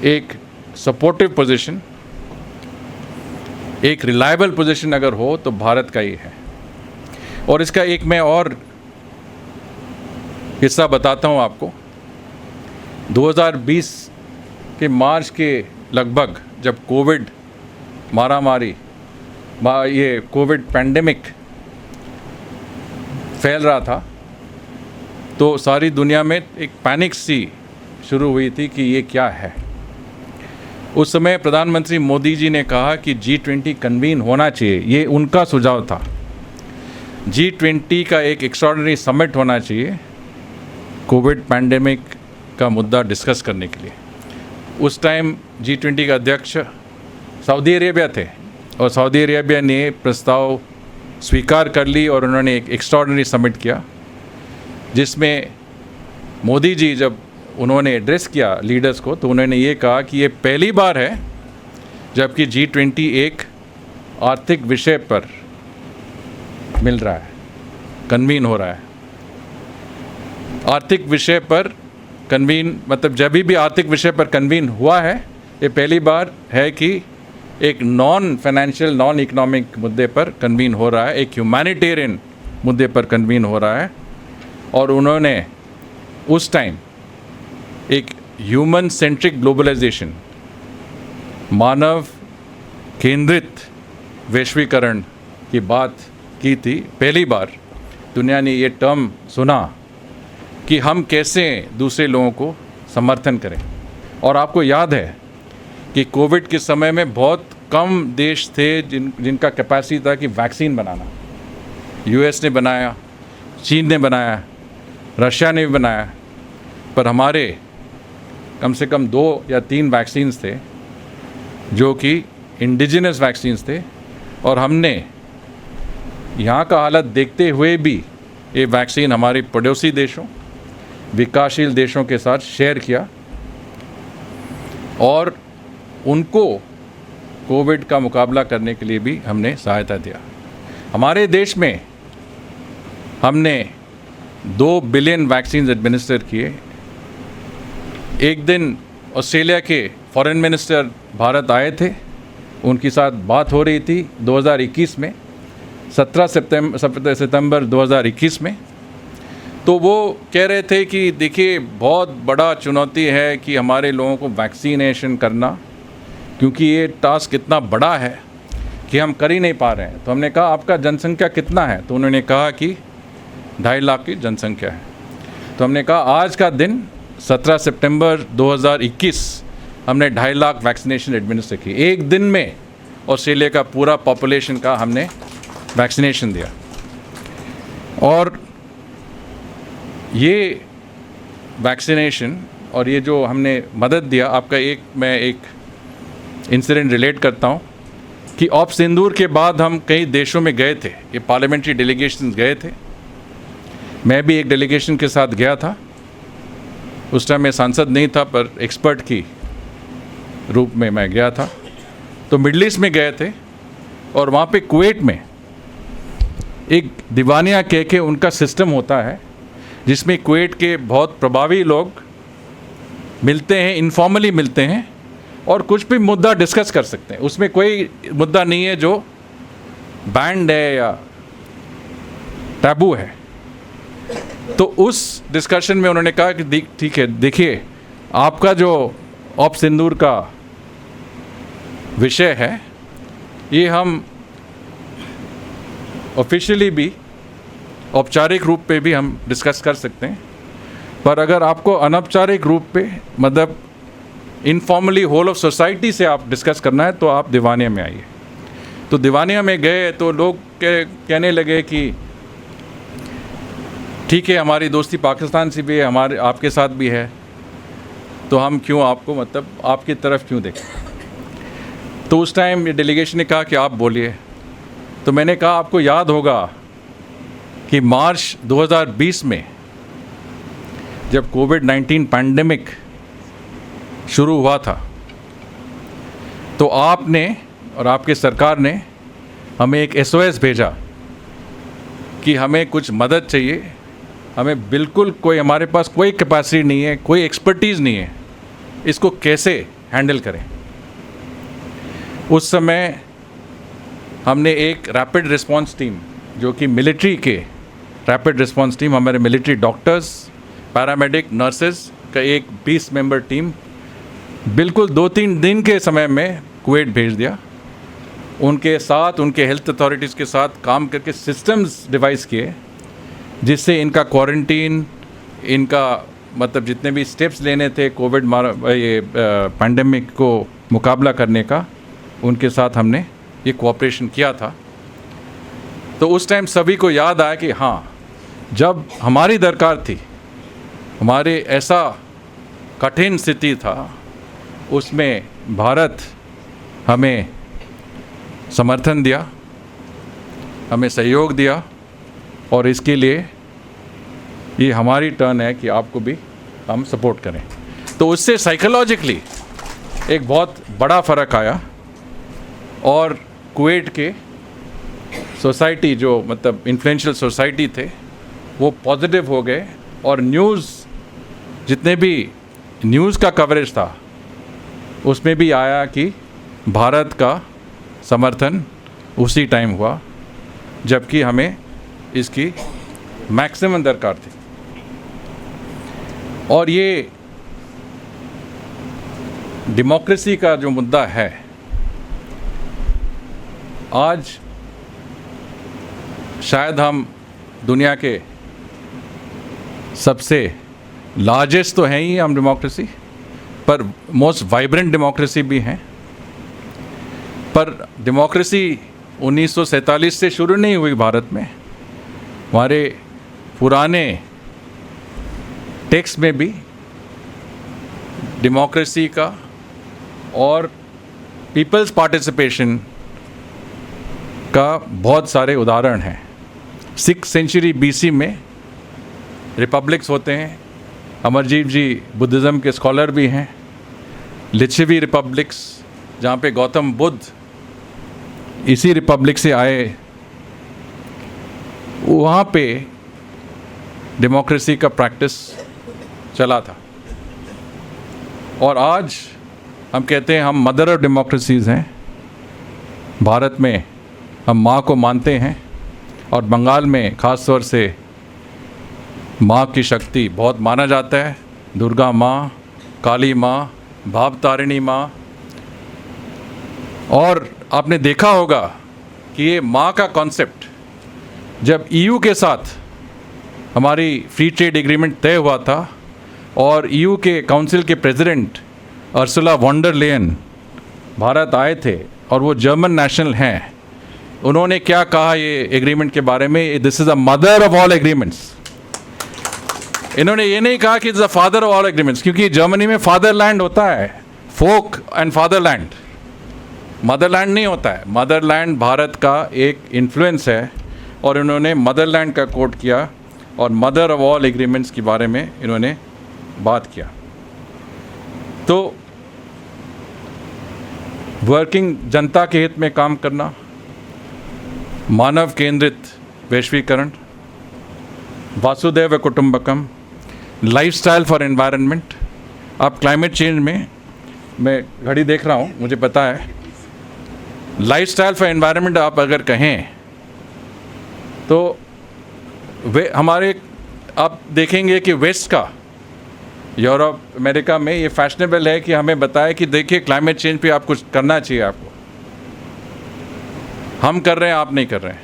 एक सपोर्टिव पोजीशन, एक रिलायबल पोजीशन अगर हो तो भारत का ही है। और इसका एक मैं और हिस्सा बताता हूँ आपको। 2020 के मार्च के लगभग जब कोविड महामारी, ये कोविड पैंडेमिक फैल रहा था, तो सारी दुनिया में एक पैनिक सी शुरू हुई थी कि ये क्या है। उस समय प्रधानमंत्री मोदी जी ने कहा कि G20 कन्वीन होना चाहिए, ये उनका सुझाव था। G20 का एक एक्स्ट्राऑर्डिनरी समिट होना चाहिए कोविड पैंडेमिक का मुद्दा डिस्कस करने के लिए। उस टाइम G20 का अध्यक्ष सऊदी अरेबिया थे और सऊदी अरेबिया ने प्रस्ताव स्वीकार कर ली और उन्होंने एक एक्स्ट्राऑर्डिनरी समिट किया जिसमें मोदी जी जब उन्होंने एड्रेस किया लीडर्स को, तो उन्होंने ये कहा कि ये पहली बार है जबकि G20 एक आर्थिक विषय पर मिल रहा है, कन्वीन हो रहा है। आर्थिक विषय पर कन्वीन मतलब जब भी आर्थिक विषय पर कन्वीन हुआ है, ये पहली बार है कि एक नॉन फाइनेंशियल, नॉन इकोनॉमिक मुद्दे पर कन्वीन हो रहा है, एक ह्यूमैनिटेरियन मुद्दे पर कन्वीन हो रहा है। और उन्होंने उस टाइम एक ह्यूमन सेंट्रिक ग्लोबलाइजेशन, मानव केंद्रित वैश्वीकरण की बात की थी। पहली बार दुनिया ने ये टर्म सुना कि हम कैसे दूसरे लोगों को समर्थन करें। और आपको याद है कि कोविड के समय में बहुत कम देश थे जिनका कैपेसिटी था कि वैक्सीन बनाना। यूएस ने बनाया, चीन ने बनाया, रशिया ने भी बनाया, पर हमारे कम से कम 2 या 3 वैक्सीन्स थे जो कि इंडिजिनस वैक्सीन्स थे, और हमने यहाँ का हालत देखते हुए भी ये वैक्सीन हमारे पड़ोसी देशों, विकासशील देशों के साथ शेयर किया और उनको कोविड का मुकाबला करने के लिए भी हमने सहायता दिया। हमारे देश में हमने 2 बिलियन वैक्सीन एडमिनिस्टर किए। एक दिन ऑस्ट्रेलिया के फॉरेन मिनिस्टर भारत आए थे, उनके साथ बात हो रही थी 2021 में, 17 सितंबर 2021 में। तो वो कह रहे थे कि देखिए बहुत बड़ा चुनौती है कि हमारे लोगों को वैक्सीनेशन करना, क्योंकि ये टास्क इतना बड़ा है कि हम कर ही नहीं पा रहे हैं। तो हमने कहा आपका जनसंख्या कितना है? तो उन्होंने कहा कि 2.5 लाख की जनसंख्या है। तो हमने कहा आज का दिन 17 सितंबर 2021 हमने 2.5 लाख वैक्सीनेशन एडमिनिस्टर की। एक दिन में ऑस्ट्रेलिया का पूरा पॉपुलेशन का हमने वैक्सीनेशन दिया। और ये वैक्सीनेशन और ये जो हमने मदद दिया, आपका मैं एक इंसिडेंट रिलेट करता हूँ कि ऑप सिंदूर के बाद हम कई देशों में गए थे, ये पार्लियामेंट्री डेलीगेशन गए थे। मैं भी एक डेलीगेशन के साथ गया था। उस टाइम मैं सांसद नहीं था, पर एक्सपर्ट की रूप में मैं गया था। तो मिडल ईस्ट में गए थे और वहाँ पे कुवैत में एक दीवानिया कह के उनका सिस्टम होता है, जिसमें कुवैत के बहुत प्रभावी लोग मिलते हैं, इनफॉर्मली मिलते हैं और कुछ भी मुद्दा डिस्कस कर सकते हैं। उसमें कोई मुद्दा नहीं है जो बैंड है या टैबू है। तो उस डिस्कशन में उन्होंने कहा कि ठीक है, देखिए आपका जो ऑप सिंदूर का विषय है ये हम ऑफिशियली भी, औपचारिक रूप पे भी हम डिस्कस कर सकते हैं, पर अगर आपको अनौपचारिक रूप पे मतलब इनफॉर्मली होल ऑफ सोसाइटी से आप डिस्कस करना है तो आप दीवानिया में आइए। तो दीवानिया में गए तो लोग कहने लगे कि ठीक है हमारी दोस्ती पाकिस्तान से भी है, हमारे आपके साथ भी है, तो हम क्यों आपको मतलब आपकी तरफ क्यों देखें। तो उस टाइम डेलीगेशन ने कहा कि आप बोलिए। तो मैंने कहा आपको याद होगा कि मार्च 2020 में जब कोविड-19 पैंडेमिक शुरू हुआ था, तो आपने और आपके सरकार ने हमें एक SOS भेजा कि हमें कुछ मदद चाहिए, हमें बिल्कुल कोई, हमारे पास कोई कैपेसिटी नहीं है, कोई एक्सपर्टीज़ नहीं है, इसको कैसे हैंडल करें। उस समय हमने एक रैपिड रिस्पांस टीम, जो कि मिलिट्री के रैपिड रिस्पांस टीम, हमारे मिलिट्री डॉक्टर्स, पैरामेडिक, नर्सेस का एक 20 मेंबर टीम बिल्कुल 2-3 दिन के समय में कुवैत भेज दिया। उनके साथ, उनके हेल्थ अथॉरिटीज़ के साथ काम करके सिस्टम्स डिवाइस किए जिससे इनका क्वारंटीन, इनका मतलब जितने भी स्टेप्स लेने थे कोविड पैंडेमिक को मुकाबला करने का, उनके साथ हमने ये कोऑपरेशन किया था। तो उस टाइम सभी को याद आया कि हाँ, जब हमारी दरकार थी, हमारे ऐसा कठिन स्थिति था, उसमें भारत हमें समर्थन दिया, हमें सहयोग दिया, और इसके लिए ये हमारी टर्न है कि आपको भी हम सपोर्ट करें। तो उससे साइकोलॉजिकली एक बहुत बड़ा फ़र्क आया और कुवैत के सोसाइटी, जो मतलब इन्फ्लुएंशियल सोसाइटी थे, वो पॉजिटिव हो गए और न्यूज़, जितने भी न्यूज़ का कवरेज था उसमें भी आया कि भारत का समर्थन उसी टाइम हुआ जबकि हमें इसकी मैक्सिमम दरकार थी। और ये डेमोक्रेसी का जो मुद्दा है, आज शायद हम दुनिया के सबसे लार्जेस्ट तो हैं ही हम डेमोक्रेसी, पर मोस्ट वाइब्रेंट डेमोक्रेसी भी हैं। पर डेमोक्रेसी 1947 से शुरू नहीं हुई भारत में, हमारे पुराने टेक्स्ट में भी डेमोक्रेसी का और पीपल्स पार्टिसिपेशन का बहुत सारे उदाहरण हैं। 6th सेंचुरी BC में रिपब्लिक्स होते हैं। अमरजीत जी बुद्धिज़्म के स्कॉलर भी हैं। लिच्छवी रिपब्लिक्स, जहाँ पे गौतम बुद्ध इसी रिपब्लिक से आए, वहाँ पे डेमोक्रेसी का प्रैक्टिस चला था। और आज हम कहते हैं हम मदर ऑफ डेमोक्रेसीज़ हैं। भारत में हम माँ को मानते हैं और बंगाल में ख़ास तौर से माँ की शक्ति बहुत माना जाता है। दुर्गा माँ, काली माँ, भावतारिणी माँ। और आपने देखा होगा कि ये माँ का कॉन्सेप्ट जब EU के साथ हमारी फ्री ट्रेड एग्रीमेंट तय हुआ था और EU के काउंसिल के president Ursula von der Leyen Bharat आए थे और वो जर्मन नेशनल हैं, उन्होंने क्या कहा ये एग्रीमेंट के बारे में? This is the mother of all agreements. इन्होंने ये नहीं कहा कि it's the father of all agreements, क्योंकि जर्मनी में फादरलैंड होता है, फोक एंड फादरलैंड, मदरलैंड नहीं होता है। मदरलैंड भारत का एक इन्फ्लुएंस है और इन्होंने मदरलैंड का कोट किया और मदर ऑफ ऑल एग्रीमेंट्स के बारे में इन्होंने बात किया। तो वर्किंग जनता के हित में काम करना, मानव केंद्रित वैश्वीकरण, वासुदैव कुटुंबकम, लाइफस्टाइल फॉर एनवायरनमेंट। आप क्लाइमेट चेंज में, मैं घड़ी देख रहा हूँ, मुझे पता है, लाइफस्टाइल फॉर एनवायरनमेंट आप अगर कहें तो वे हमारे, आप देखेंगे कि वेस्ट का, यूरोप अमेरिका में ये फैशनेबल है कि हमें बताए कि देखिए क्लाइमेट चेंज पे आप कुछ करना चाहिए आपको। हम कर रहे हैं, आप नहीं कर रहे हैं।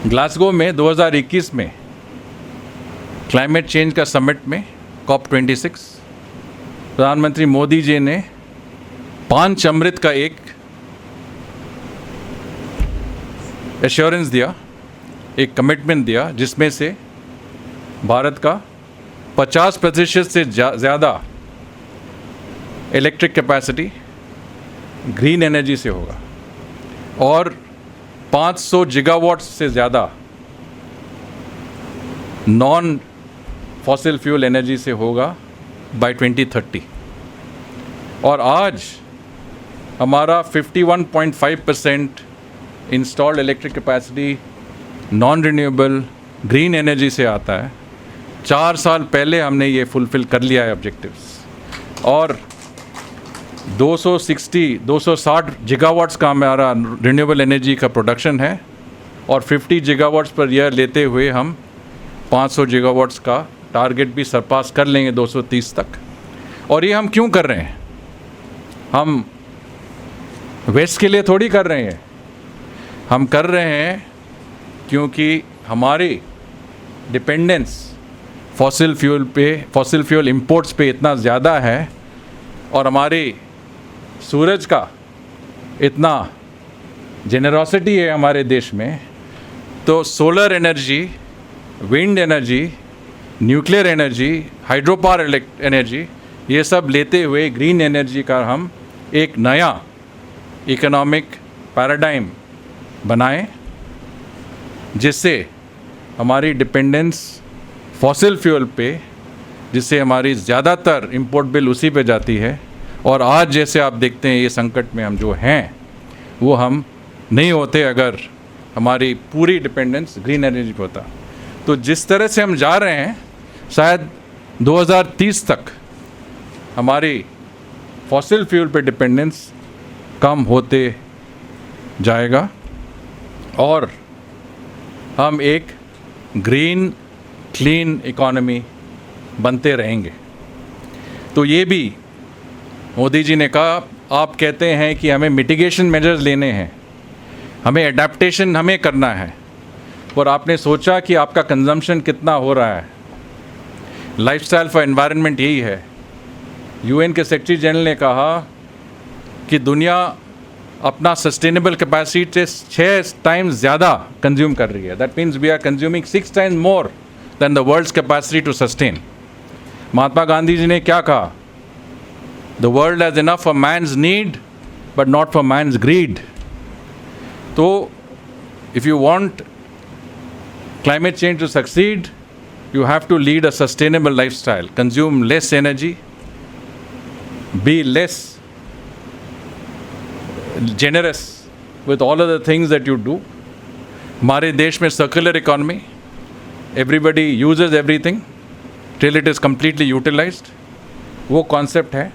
ग्लासगो में 2021 में क्लाइमेट चेंज का समिट में COP26 प्रधानमंत्री मोदी जी ने 5 अमृत का एक एश्योरेंस दिया, एक कमिटमेंट दिया, जिसमें से भारत का 50% से ज़्यादा इलेक्ट्रिक कैपेसिटी ग्रीन एनर्जी से होगा और 500 गीगावाट से ज़्यादा नॉन फॉसिल फ्यूल एनर्जी से होगा बाय 2030। और आज हमारा 51.5% installed electric capacity non renewable green energy से आता है। 4 साल पहले हमने ये फुलफ़िल कर लिया है ऑब्जेक्टिव्स। और 260 गीगावाट्स का हमारा रिन्यूएबल एनर्जी का प्रोडक्शन है और 50 गीगावाट्स पर ईयर लेते हुए हम 500 गीगावाट्स का टारगेट भी सरपास कर लेंगे 230 तक। और ये हम क्यों कर रहे हैं? हम वेस्ट के लिए थोड़ी कर रहे हैं, हम कर रहे हैं क्योंकि हमारी डिपेंडेंस फॉसिल फ्यूल इंपोर्ट्स पे इतना ज़्यादा है और हमारी सूरज का इतना जेनरोसिटी है हमारे देश में। तो solar energy, wind energy, nuclear energy, hydro power energy, ये सब लेते हुए ग्रीन एनर्जी का हम एक नया इकोनॉमिक पैराडाइम बनाएं, जिससे हमारी डिपेंडेंस फॉसिल फ्यूल पे, जिससे हमारी ज़्यादातर इंपोर्ट बिल उसी पे जाती है। और आज जैसे आप देखते हैं ये संकट में हम जो हैं वो हम नहीं होते अगर हमारी पूरी डिपेंडेंस ग्रीन एनर्जी पे होता। तो जिस तरह से हम जा रहे हैं, शायद 2030 तक हमारी फॉसिल फ्यूल पे डिपेंडेंस कम होते जाएगा और हम एक ग्रीन क्लीन इकोनॉमी बनते रहेंगे। तो ये भी मोदी जी ने कहा, आप कहते हैं कि हमें मिटिगेशन मेजर्स लेने हैं, हमें एडेप्टेशन हमें करना है, और आपने सोचा कि आपका कंजम्पशन कितना हो रहा है। लाइफस्टाइल फॉर एनवायरनमेंट यही है। UN के सेक्रेटरी जनरल ने कहा कि दुनिया अपना सस्टेनेबल कैपेसिटी से 6 टाइम्स ज़्यादा कंज्यूम कर रही है. That means we are consuming 6 times more than the world's capacity to sustain. Mahatma Gandhi ji ने क्या कहा? The world has enough for man's need but not for man's greed. तो if you want climate change to succeed, you have to lead a sustainable lifestyle, consume less energy, be less generous with all of the things that you do. हमारे देश में circular economy, everybody uses everything till it is completely utilized. वो concept है.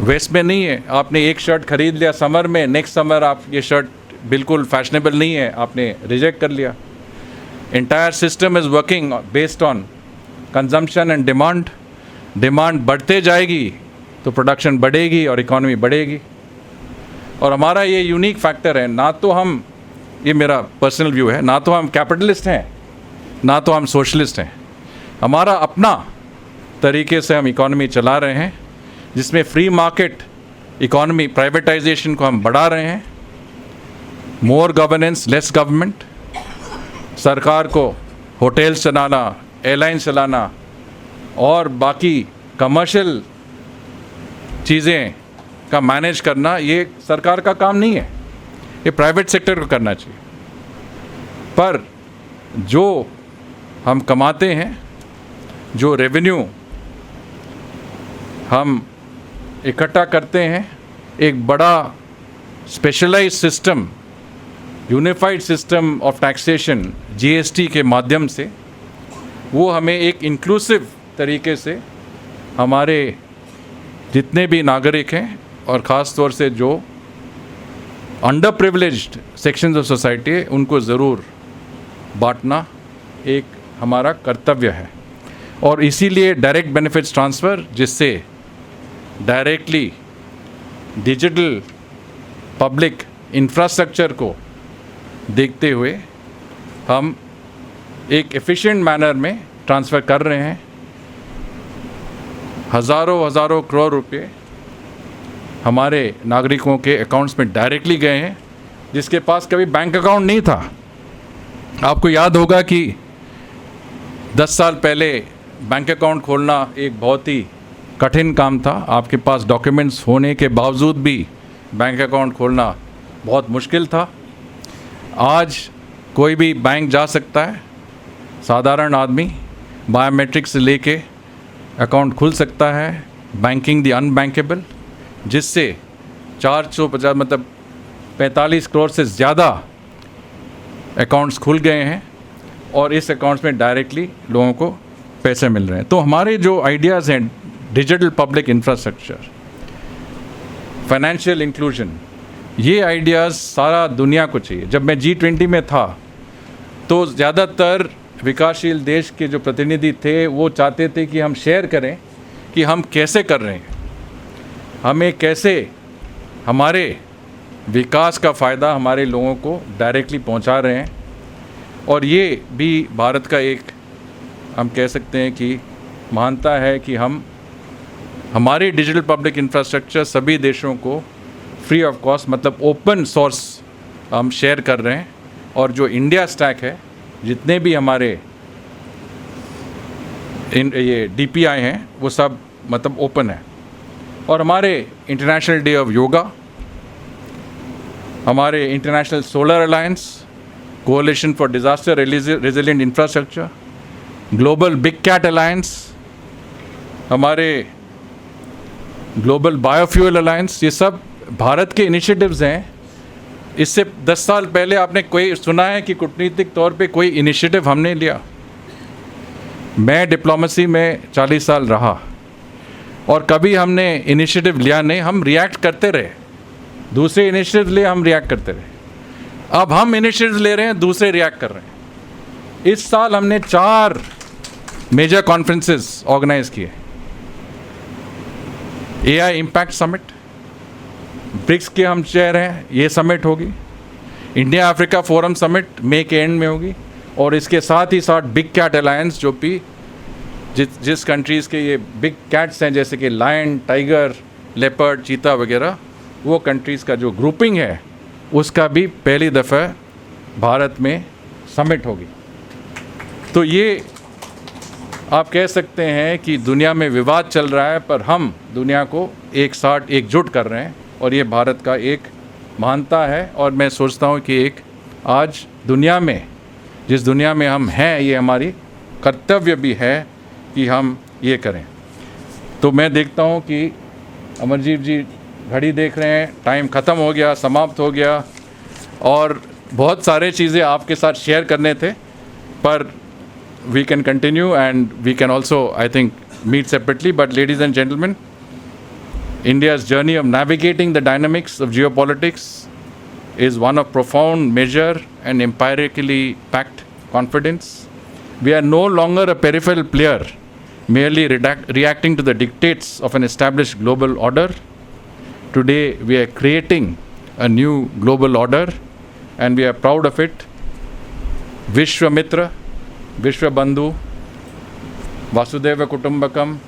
Waste में नहीं है. आपने एक शर्ट खरीद लिया समर में, नेक्स्ट समर आप ये शर्ट बिल्कुल फैशनेबल नहीं है, आपने रिजेक्ट कर लिया. Entire system is working based on consumption and demand. Demand बढ़ते जाएगी तो प्रोडक्शन बढ़ेगी और इकोनॉमी बढ़ेगी. और हमारा ये यूनिक फैक्टर है, ना तो हम, ये मेरा पर्सनल व्यू है, ना तो हम कैपिटलिस्ट हैं ना तो हम सोशलिस्ट हैं. हमारा अपना तरीके से हम इकोनॉमी चला रहे हैं, जिसमें फ्री मार्केट इकोनॉमी, प्राइवेटाइजेशन को हम बढ़ा रहे हैं. मोर गवर्नेंस, लेस गवर्नमेंट. सरकार को होटल्स चलाना, एयरलाइंस चलाना और बाकी कमर्शियल चीज़ें का मैनेज करना, ये सरकार का काम नहीं है, ये प्राइवेट सेक्टर को करना चाहिए. पर जो हम कमाते हैं, जो रेवेन्यू हम इकट्ठा करते हैं, एक बड़ा specialised system, unified system of taxation GST के माध्यम से, वो हमें एक इंक्लूसिव तरीके से हमारे जितने भी नागरिक हैं और ख़ास तौर से जो under privileged sections of society है, उनको ज़रूर बांटना एक हमारा कर्तव्य है. और इसीलिए डायरेक्ट बेनिफिट्स ट्रांसफ़र, जिससे डायरेक्टली डिजिटल पब्लिक इंफ्रास्ट्रक्चर को देखते हुए हम एक एफिशिएंट मैनर में ट्रांसफ़र कर रहे हैं. हज़ारों करोड़ रुपए हमारे नागरिकों के अकाउंट्स में डायरेक्टली गए हैं, जिसके पास कभी बैंक अकाउंट नहीं था. आपको याद होगा कि 10 साल पहले बैंक अकाउंट खोलना एक बहुत ही कठिन काम था. आपके पास डॉक्यूमेंट्स होने के बावजूद भी बैंक अकाउंट खोलना बहुत मुश्किल था. आज कोई भी बैंक जा सकता है, साधारण आदमी बायोमेट्रिक से लेके अकाउंट खुल सकता है. बैंकिंग द अनबैंकेबल, जिससे 450 मतलब 45 करोड़ से ज़्यादा अकाउंट्स खुल गए हैं और इस अकाउंट्स में डायरेक्टली लोगों को पैसे मिल रहे हैं. तो हमारे जो आइडियाज़ हैं, digital public infrastructure, financial inclusion, ये आइडियाज़ सारा दुनिया को चाहिए. जब मैं G20 में था तो ज़्यादातर विकासशील देश के जो प्रतिनिधि थे वो चाहते थे कि हम शेयर करें कि हम कैसे कर रहे हैं, हमें कैसे हमारे विकास का फ़ायदा हमारे लोगों को डायरेक्टली पहुंचा रहे हैं. और ये भी भारत का एक, हम कह सकते हैं कि मानता है कि हम हमारे डिजिटल पब्लिक इंफ्रास्ट्रक्चर सभी देशों को फ्री ऑफ कॉस्ट, मतलब ओपन सोर्स हम शेयर कर रहे हैं. और जो इंडिया स्टैक है, जितने भी हमारे ये DPI हैं, वो सब मतलब ओपन है. और हमारे इंटरनेशनल डे ऑफ योगा, हमारे international solar alliance, coalition for disaster resilient infrastructure, global big cat alliance, हमारे ग्लोबल बायोफ्यूल अलायंस, ये सब भारत के इनिशिएटिव्स हैं. इससे 10 साल पहले आपने कोई सुना है कि कूटनीतिक तौर पे कोई इनिशिएटिव हमने लिया? मैं डिप्लोमेसी में 40 साल रहा और कभी हमने इनिशिएटिव लिया नहीं. हम रिएक्ट करते रहे, दूसरे इनिशिएटिव ले, हम रिएक्ट करते रहे. अब हम इनिशिएटिव ले रहे हैं, दूसरे रिएक्ट कर रहे हैं. इस साल हमने 4 मेजर कॉन्फ्रेंसेस ऑर्गेनाइज किए. AI इम्पैक्ट समिट, ब्रिक्स के हम चेयर हैं, ये समिट होगी. इंडिया अफ्रीका फोरम समिट मई के एंड में होगी. और इसके साथ ही साथ बिग कैट अलायंस, जो भी जिस कंट्रीज़ के ये बिग कैट्स हैं, जैसे कि लायन, टाइगर, लेपर्ड, चीता वगैरह, वो कंट्रीज़ का जो ग्रुपिंग है उसका भी पहली दफ़ा भारत में समिट होगी। तो ये आप कह सकते हैं कि दुनिया में विवाद चल रहा है, पर हम दुनिया को एक साथ एकजुट कर रहे हैं और ये भारत का एक महानता है। और मैं सोचता हूँ कि एक आज दुनिया में, जिस दुनिया में हम हैं, ये हमारी कर्तव्य भी है कि हम ये करें। तो मैं देखता हूँ कि अमरजीत जी घड़ी देख रहे हैं, टाइम ख़त्म हो गया, समाप्त हो गया, और बहुत सारे चीज़ें आपके साथ शेयर करने थे, पर we can continue and we can also, I think, meet separately. But ladies and gentlemen, India's journey of navigating the dynamics of geopolitics is one of profound measure and empirically packed confidence. We are no longer a peripheral player, merely reacting to the dictates of an established global order. Today, we are creating a new global order, and we are proud of it. Vishwamitra, Vishwabandhu, Vasudeva Kutumbakam,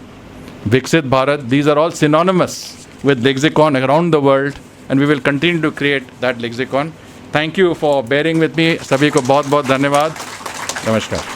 Viksit Bharat, these are all synonymous with lexicon around the world, and we will continue to create that lexicon. Thank you for bearing with me. Sabhi ko bahut bahut dhanyawad. Namaskar.